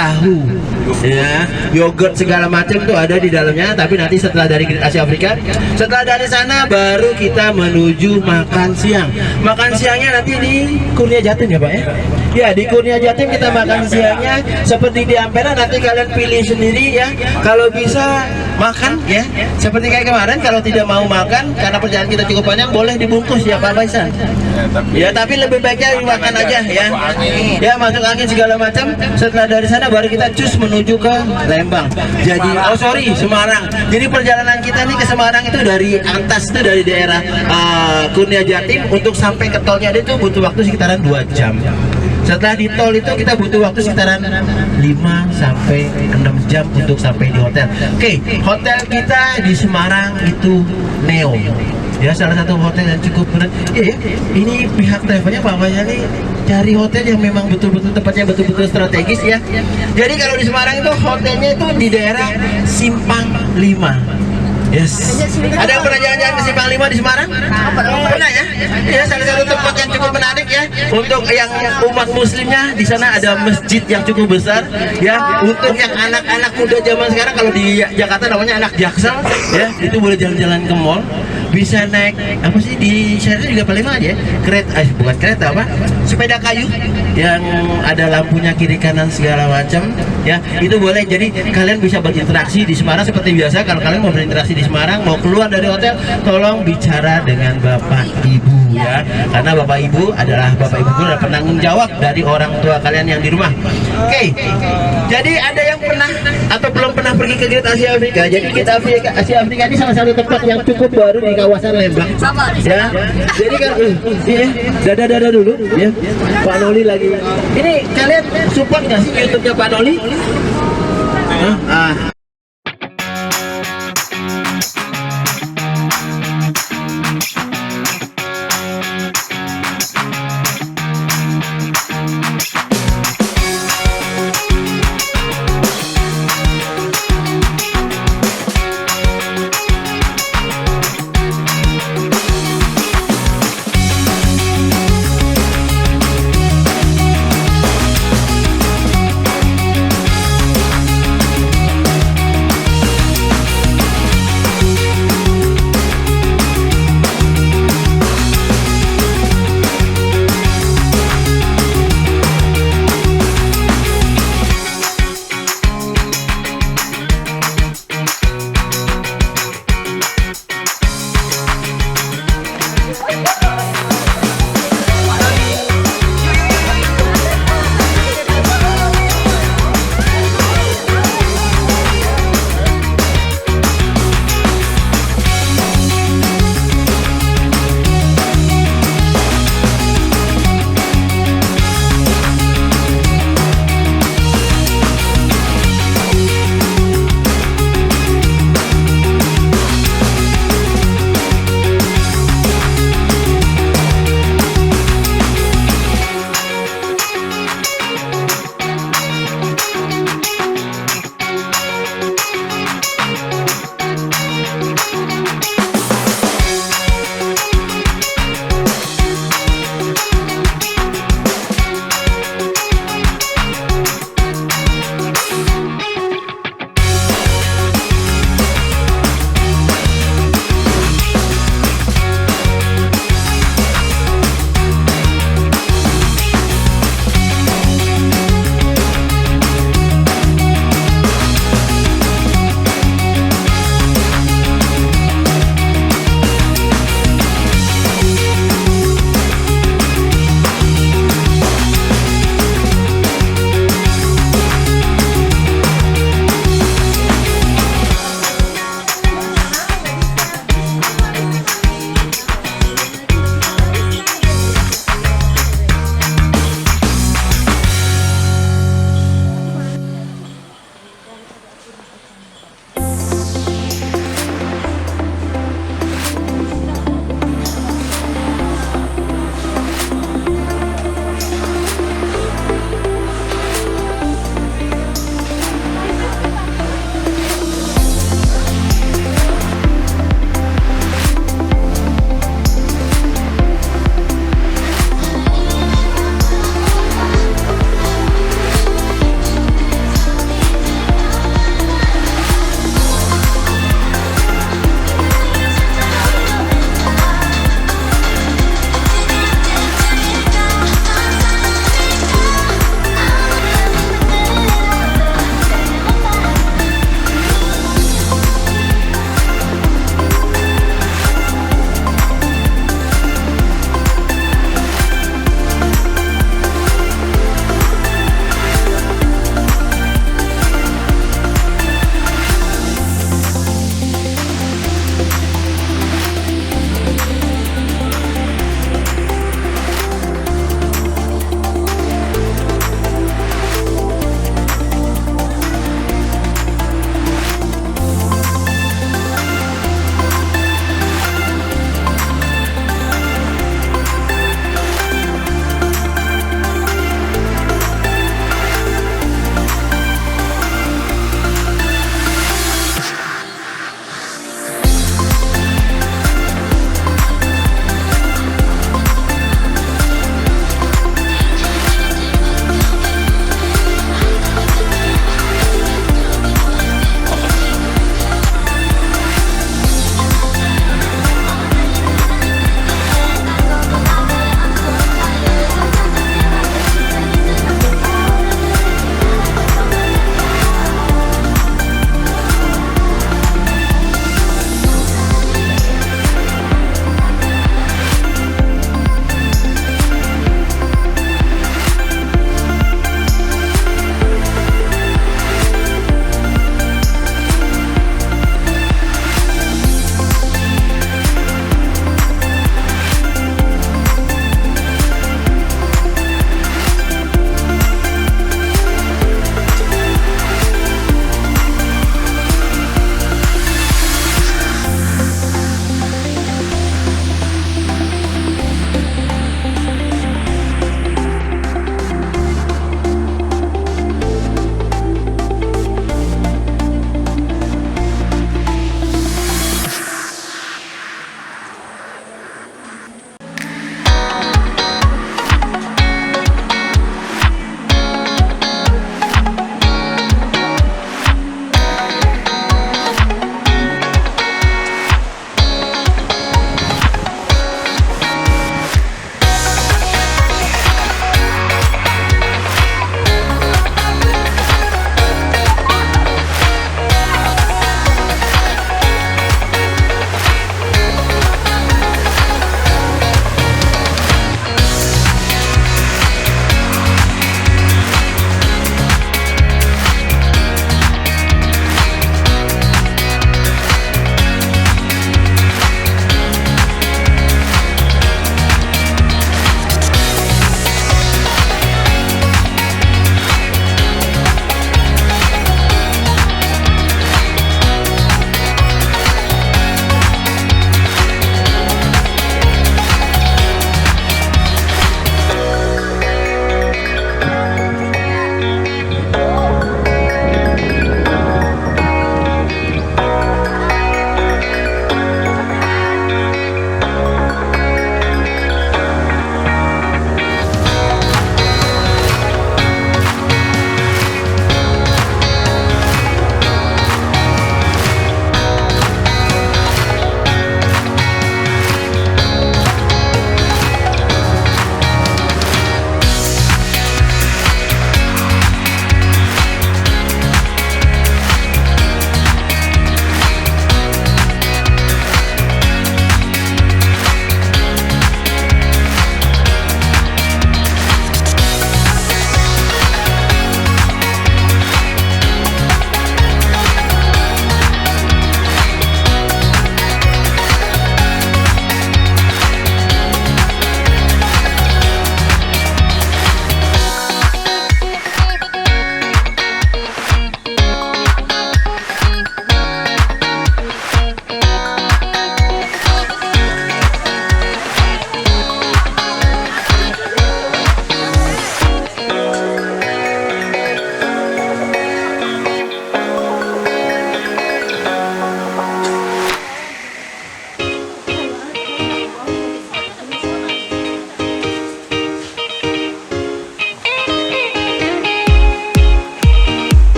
tahu, ya, yogurt segala macam tuh ada di dalamnya. Tapi nanti setelah dari Asia Afrika, setelah dari sana baru kita menuju makan siang. Makan siangnya nanti di Kurnia Jatim ya Pak ya. Ya di Kurnia Jatim kita makan siangnya seperti di Ampera. Nanti kalian pilih sendiri ya. Kalau bisa makan ya seperti kayak kemarin. Kalau tidak mau makan karena perjalanan kita cukup panjang, boleh dibungkus ya Pak Baisan. Ya tapi lebih baiknya makan aja ya. Ya masuk angin segala macam. Setelah dari sana baru kita cus menuju ke Lembang. Jadi Semarang. Jadi perjalanan kita nih ke Semarang itu dari Antas, itu dari daerah Kurnia Jatim untuk sampai ke tolnya itu butuh waktu sekitaran 2 jam. Setelah di tol itu kita butuh waktu sekitaran 5 sampai 6 jam untuk sampai di hotel. Oke, hotel kita di Semarang itu Neo. Ya salah satu hotel yang cukup berat. Ini pihak travelnya Pak Bayali cari hotel yang memang betul-betul tempatnya betul-betul strategis ya. Jadi kalau di Semarang itu hotelnya itu di daerah Simpang 5. Yes. Ada yang pernah jalan-jalan ke Simpang 5 di Semarang? Pernah ya? Ya salah satu tempat yang cukup menarik ya. Untuk yang umat muslimnya di sana ada masjid yang cukup besar ya. Untuk yang anak-anak muda zaman sekarang kalau di Jakarta namanya anak Jaksel ya, itu boleh jalan-jalan ke mall. Bisa naik apa sih di sana juga paling aja kereta, bukan kereta apa, sepeda kayu yang ada lampunya kiri kanan segala macam ya, itu boleh. Jadi kalian bisa berinteraksi di Semarang seperti biasa. Kalau kalian mau berinteraksi di Semarang, mau keluar dari hotel, tolong bicara dengan bapak ibu ya, karena bapak ibu adalah penanggung jawab dari orang tua kalian yang di rumah. Oke, jadi ada yang pernah atau belum pernah pergi ke Great Asia Afrika? Jadi kita Asia Afrika ini salah satu tempat yang cukup baru di kawasan Lembang ya. Jadi kan dada dulu ya, Pak Noli lagi. Ini kalian support nggak sih YouTube-nya Pak Noli?